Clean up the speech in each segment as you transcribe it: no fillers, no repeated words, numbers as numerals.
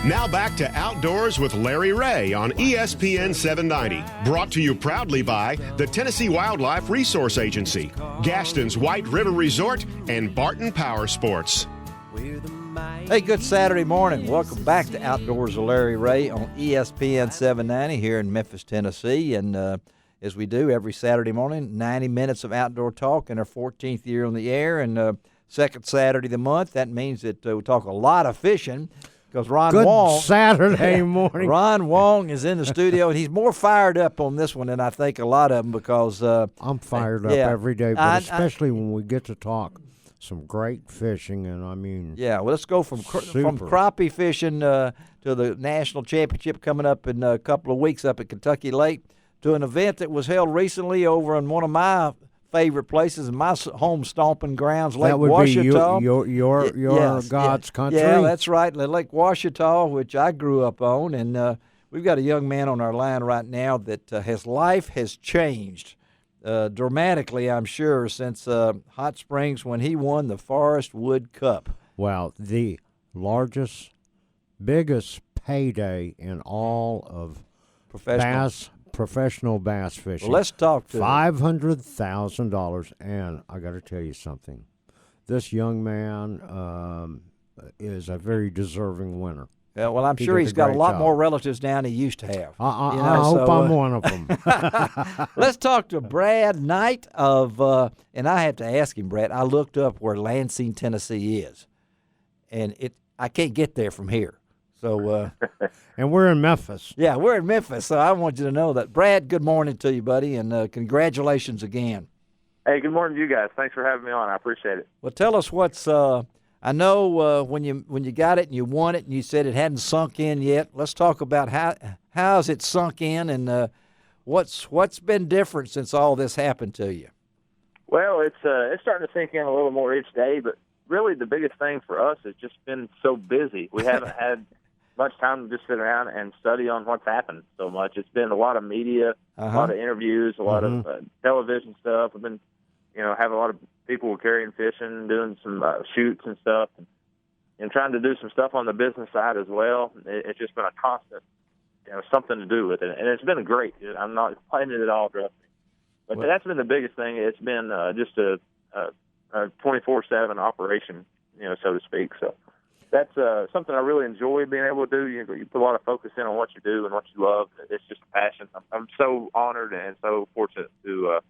Now back to Outdoors with Larry Ray on ESPN 790. Brought to you proudly by the Tennessee Wildlife Resource Agency, Gaston's White River Resort, and Barton Power Sports. Hey, good Saturday morning. Welcome back to Outdoors with Larry Ray on ESPN 790 here in Memphis, Tennessee. And as we do every Saturday morning, 90 minutes of outdoor talk in our 14th year on the air. And second Saturday of the month, that means that we talk a lot of fishing. Because Good Saturday morning. Ron Wong is in the studio, and he's more fired up on this one than I think a lot of them because I'm fired up every day, but especially when we get to talk some great fishing, and I mean, well, let's go from crappie fishing to the national championship coming up in a couple of weeks up at Kentucky Lake to an event that was held recently over in one of my favorite places in my home stomping grounds, Lake Ouachita. Your God's country. Yeah, that's right, Lake Ouachita, which I grew up on, and we've got a young man on our line right now that his life has changed dramatically, I'm sure, since Hot Springs when he won the Forrest Wood Cup. Well, the biggest payday in all of professional bass fishing. Well, let's talk to $500,000, and I got to tell you something. This young man is a very deserving winner. Yeah, well, I'm sure he's got a lot more relatives now than he used to have. I hope I'm one of them. Let's talk to Brad Knight of, and I have to ask him, Brad, I looked up where Lansing, Tennessee is, and I can't get there from here. So, and we're in Memphis. Yeah, we're in Memphis, so I want you to know that. Brad, good morning to you, buddy, and congratulations again. Hey, good morning to you guys. Thanks for having me on. I appreciate it. Well, tell us what's I know when you got it and you won it and you said it hadn't sunk in yet. Let's talk about how's it sunk in and what's been different since all this happened to you. Well, it's starting to sink in a little more each day, but really the biggest thing for us has just been so busy. We haven't had much time to just sit around and study on what's happened so much. It's been a lot of media, a lot of interviews, a lot of television stuff. We've been, have a lot of people carrying fishing, doing some shoots and stuff, and trying to do some stuff on the business side as well. It's just been a constant, something to do with it, and it's been great. I'm not complaining at all, trust me. But that's been the biggest thing. It's been just a 24/7 operation, so to speak. So that's something I really enjoy being able to do. You put a lot of focus in on what you do and what you love. It's just a passion. I'm so honored and so fortunate to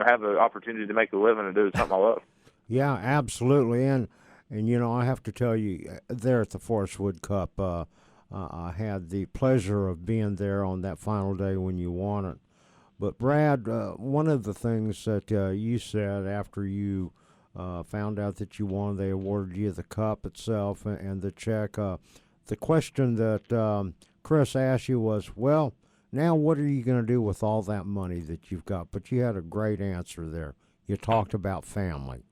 have the opportunity to make a living and do something I love. Yeah, absolutely. And I have to tell you, there at the Forrest Wood Cup, I had the pleasure of being there on that final day when you won it. But, Brad, one of the things that you said after you found out that you won, they awarded you the cup itself and the check. The question that Chris asked you was, well, now what are you going to do with all that money that you've got? But you had a great answer there. You talked about family.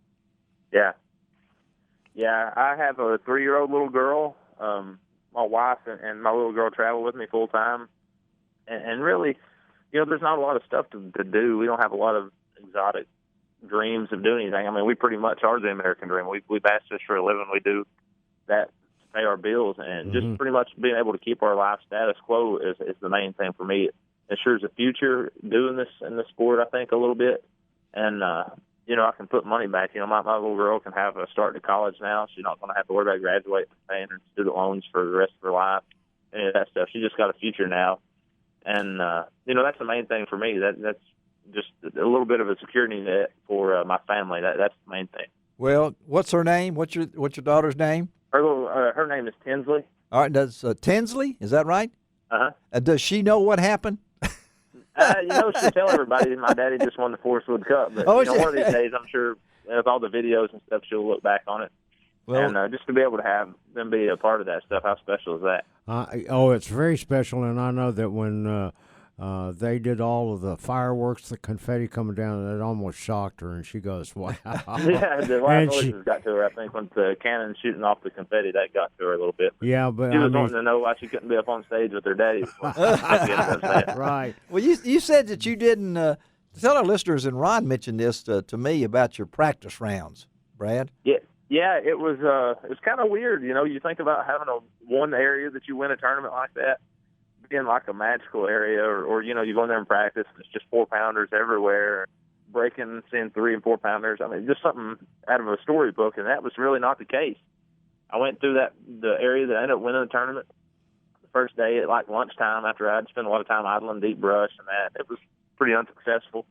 Yeah. Yeah, I have a 3-year-old little girl. My wife and my little girl travel with me full time. And really, there's not a lot of stuff to do. We don't have a lot of exotic dreams of doing anything. I mean, we pretty much are the American dream. We bass fish for a living. We do that to pay our bills, and just pretty much being able to keep our life status quo is the main thing for me. It ensures the future doing this in the sport, I think, a little bit. And, I can put money back. My little girl can have a start to college now. She's not going to have to worry about graduating and paying her student loans for the rest of her life, any of that stuff. She just got a future now. And, that's the main thing for me. That's just a little bit of a security net for my family. That's the main thing. Well, what's her name? What's your daughter's name? Her name is Tinsley. All right, does Tinsley, is that right? Uh-huh. Does she know what happened? She'll tell everybody my daddy just won the Forrest Wood Cup. But, one of these days, I'm sure with all the videos and stuff, she'll look back on it. Well, and just to be able to have them be a part of that stuff, how special is that? It's very special, and I know that when they did all of the fireworks, the confetti coming down, it almost shocked her, and she goes, wow. Yeah, the loud noises got to her, I think, when the cannon shooting off the confetti, that got to her a little bit. Yeah, but she was wanting to know why she couldn't be up on stage with her daddy. Right. Well, you said that you didn't tell our listeners, and Ron mentioned this to me about your practice rounds, Brad. Yeah. Yeah, it was kind of weird. You know, you think about having one area that you win a tournament like that being like a magical area, or you know, you go in there and practice and it's just 4-pounders everywhere, breaking, seeing 3 and 4-pounders. I mean, just something out of a storybook, and that was really not the case. I went through the area that I ended up winning the tournament the first day at like lunchtime after I'd spent a lot of time idling deep brush and that. It was pretty unsuccessful.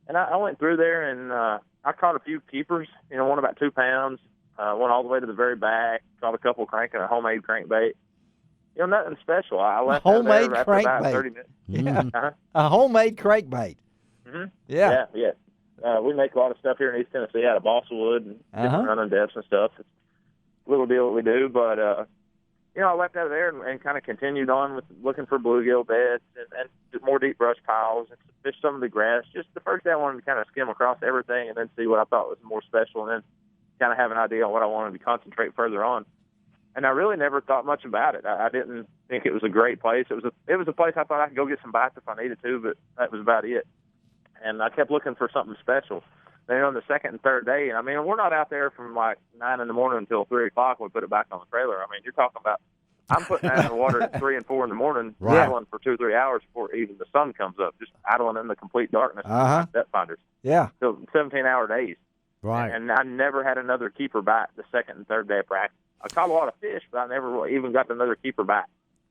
And I went through there and I caught a few keepers, you know, one about 2 pounds, went all the way to the very back, caught a couple cranking a homemade crankbait. You know, nothing special. I left out there after about 30 minutes. Yeah, a homemade crankbait. Mm-hmm. Yeah. We make a lot of stuff here in East Tennessee out of balsa wood and different running depths and stuff. It's a little deal that we do, but you know, I left out of there and kind of continued on with looking for bluegill beds and more deep brush piles and fish some of the grass. Just the first day I wanted to kind of skim across everything and then see what I thought was more special, and then kind of have an idea on what I wanted to concentrate further on. And I really never thought much about it. I didn't think it was a great place. It was a place I thought I could go get some bites if I needed to, but that was about it. And I kept looking for something special. Then on the second and third day, I mean, we're not out there from like 9 in the morning until 3 o'clock when we put it back on the trailer. I mean, you're talking about I'm putting that in the water at 3 and 4 in the morning, idling for 2 or 3 hours before even the sun comes up, just idling in the complete darkness with depth finders. Yeah. So 17-hour days. Right. And I never had another keeper bite the second and third day of practice. I caught a lot of fish, but I never even got another keeper bite.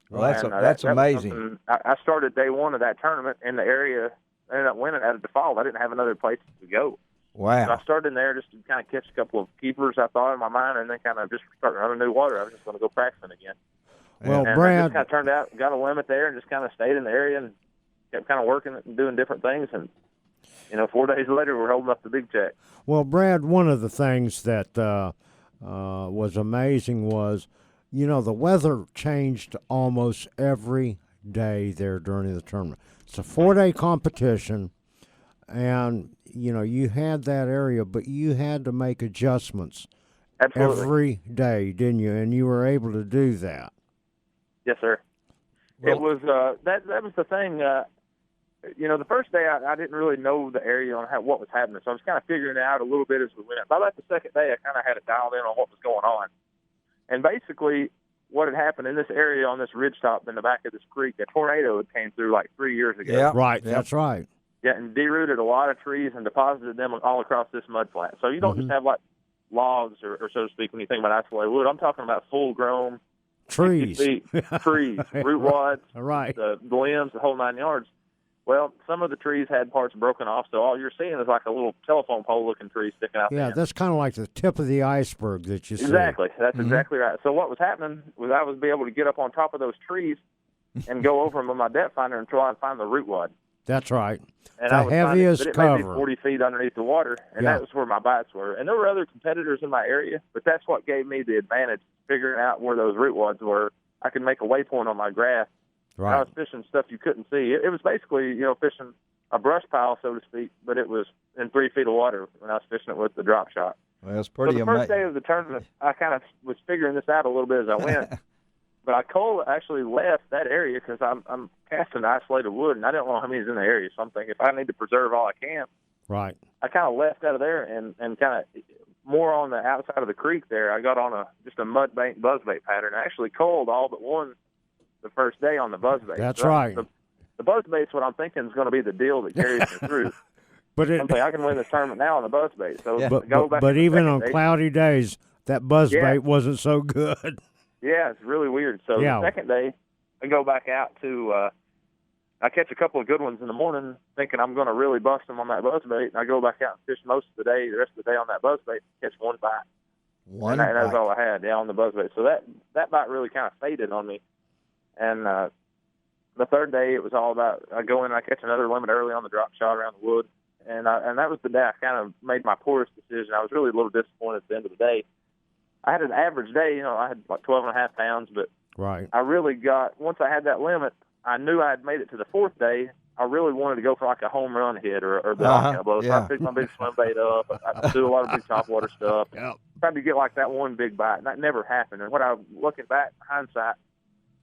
Well, that's amazing. I started day one of that tournament in the area. I ended up winning at a default. I didn't have another place to go. Wow. So I started in there just to kind of catch a couple of keepers I thought in my mind, and then kind of just start running new water. I was just going to go practicing again. Well, and Brad, it just kind of turned out, got a limit there, and just kind of stayed in the area and kept kind of working and doing different things. And, you know, 4 days later, we're holding up the big check. Well, Brad, one of the things that was amazing was, you know, the weather changed almost every day there during the tournament. It's a 4-day competition, and, you know, you had that area, but you had to make adjustments every day, didn't you? And you were able to do that. Yes, sir. Well, it was that was the thing. You know, the first day I didn't really know the area on what was happening, so I was kind of figuring it out a little bit as we went. By about the second day, I kind of had it dialed in on what was going on. And basically, what had happened in this area on this ridgetop in the back of this creek, a tornado had came through like 3 years ago. Yeah. Right, that's right. Yeah, and derooted a lot of trees and deposited them all across this mud flat. So you don't just have like logs or so to speak when you think about isolated wood. I'm talking about full-grown trees, trees, root wads, right, the limbs, the whole 9 yards. Well, some of the trees had parts broken off, so all you're seeing is like a little telephone pole-looking tree sticking out. Yeah, that's kind of like the tip of the iceberg that you see. Exactly. That's exactly right. So what was happening was I was able to get up on top of those trees and go over them with my depth finder and try and find the root wad. That's right. And the I was heaviest finding, cover. It may be 40 feet underneath the water, and that was where my bites were. And there were other competitors in my area, but that's what gave me the advantage, figuring out where those root wads were. I could make a waypoint on my graph. Right. I was fishing stuff you couldn't see. It was basically, you know, fishing a brush pile, so to speak, but it was in 3 feet of water when I was fishing it with the drop shot. Well, it's pretty amazing. So the first day of the tournament, I kind of was figuring this out a little bit as I went. But I actually left that area because I'm casting isolated wood, and I don't know how many's in the area. So I'm thinking if I need to preserve all I can, right. I kind of left out of there and kind of more on the outside of the creek there. I got on just a mud bank buzzbait pattern. I actually culled all but one the first day on the buzzbait. That's so right. The buzzbait's what I'm thinking is going to be the deal that carries me through. But I'm thinking I can win this tournament now on the buzzbait. So but even on cloudy days, that buzzbait wasn't so good. Yeah, it's really weird. So the second day, I go back out to I catch a couple of good ones in the morning, thinking I'm going to really bust them on that buzzbait, and I go back out and fish most of the day, the rest of the day on that buzzbait, catch one bite. And that's all I had, on the buzzbait. So that bite really kind of faded on me. And the third day, it was all about I go in and I catch another limit early on the drop shot around the wood. And that was the day I kind of made my poorest decision. I was really a little disappointed at the end of the day. I had an average day, I had like 12.5 pounds, but I really once I had that limit, I knew I had made it to the fourth day. I really wanted to go for like a home run hit or the knockout blow. So I picked my big swim bait up. I do a lot of big topwater stuff. Tried to get like that one big bite, and that never happened. And looking back, hindsight,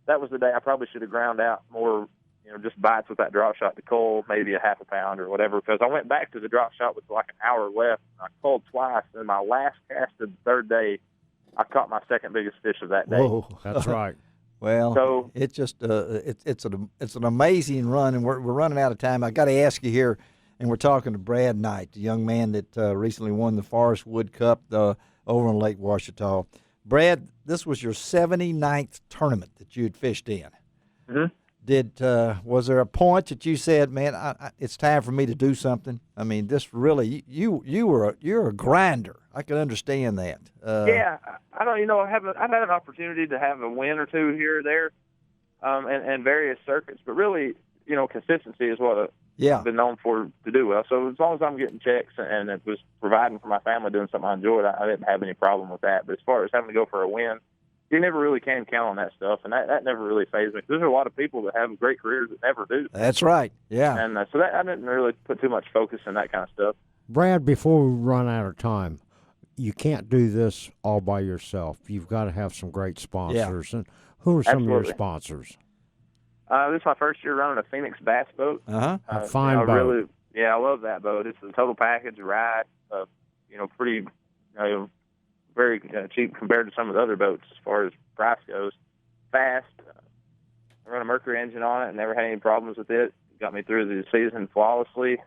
that was the day I probably should have ground out more just bites with that drop shot to cull, maybe a half a pound or whatever. Because I went back to the drop shot with like an hour left. And I culled twice, and my last cast of the third day, I caught my second biggest fish of that day. Whoa. That's right. Well, So it's just it's an amazing run, and we're running out of time. I got to ask you here, and we're talking to Brad Knight, the young man that recently won the Forrest Wood Cup over on Lake Ouachita. Brad, this was your 79th tournament that you had fished in. Mm-hmm. Was there a point that you said, "Man, it's time for me to do something"? I mean, this really you're a grinder. I can understand that. Yeah, I don't. I've had an opportunity to have a win or two here or there, and various circuits, but really, consistency is what I've been known for to do well. So as long as I'm getting checks and it was providing for my family, doing something I enjoyed, I didn't have any problem with that. But as far as having to go for a win, you never really can count on that stuff, and that never really fazed me. There's a lot of people that have great careers that never do. That's right. Yeah. And so that I didn't really put too much focus in that kind of stuff. Brad, before we run out of time, you can't do this all by yourself. You've got to have some great sponsors. And who are some of your sponsors? This is my first year running a Phoenix bass boat. A fine boat. I love that boat. It's a total package, ride, pretty, very cheap compared to some of the other boats as far as price goes. Fast. I run a Mercury engine on it and never had any problems with it. Got me through the season flawlessly.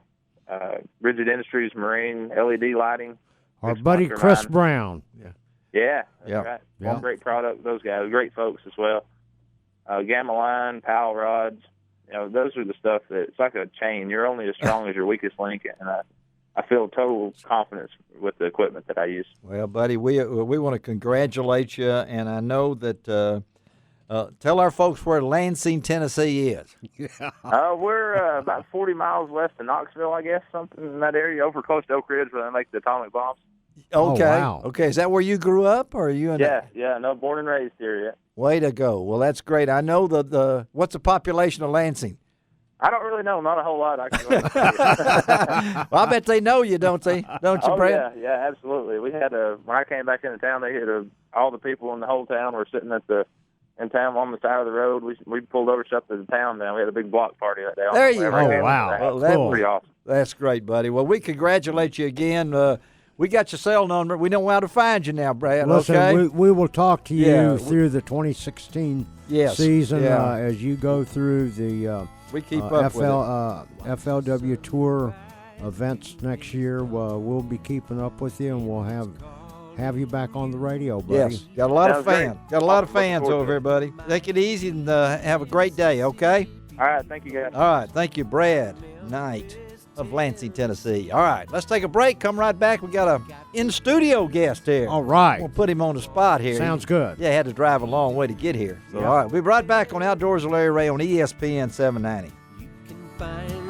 Rigid Industries Marine LED lighting. Our buddy Chris Brown. Yeah, that's right. One great product. Those guys, great folks as well. Gamma line, Powell rods. Those are the stuff that it's like a chain. You're only as strong as your weakest link, and I feel total confidence with the equipment that I use. Well, buddy, we want to congratulate you, and I know that tell our folks where Lansing, Tennessee is. We're about 40 miles west of Knoxville, I guess, something in that area, over close to Oak Ridge where they make the atomic bombs. Okay. Oh, wow. Okay, is that where you grew up, or are you in? No, born and raised here. Yeah. Way to go. Well, that's great. I know what's the population of Lansing? I don't really know. Not a whole lot. Well, I bet they know you, don't they? Don't you, Brad? Yeah, absolutely. We had when I came back into town, they had all the people in the whole town were sitting in town on the side of the road. We pulled over, shut the town down. We had a big block party that day. There you go. Oh, wow. Well, that was pretty awesome. That's great, buddy. Well, we congratulate you again. We got your cell number. We know how to find you now, Brad. Listen, okay? we will talk to you through the 2016 season as you go through the we keep up with it. FLW Tour events next year. We'll be keeping up with you, and we'll have you back on the radio, buddy. Yes, got a lot of Sounds fans. great. Got a lot of fans over here, buddy. Take it easy and have a great day, okay? All right, thank you, guys. All right, thank you, Brad Knight of Lansing, Tennessee. All right, let's take a break. Come right back. We got a in-studio guest here. All right. We'll put him on the spot here. Sounds good. Yeah, he had to drive a long way to get here. So, all right, we'll be right back on Outdoors with Larry Ray on ESPN 790. You can find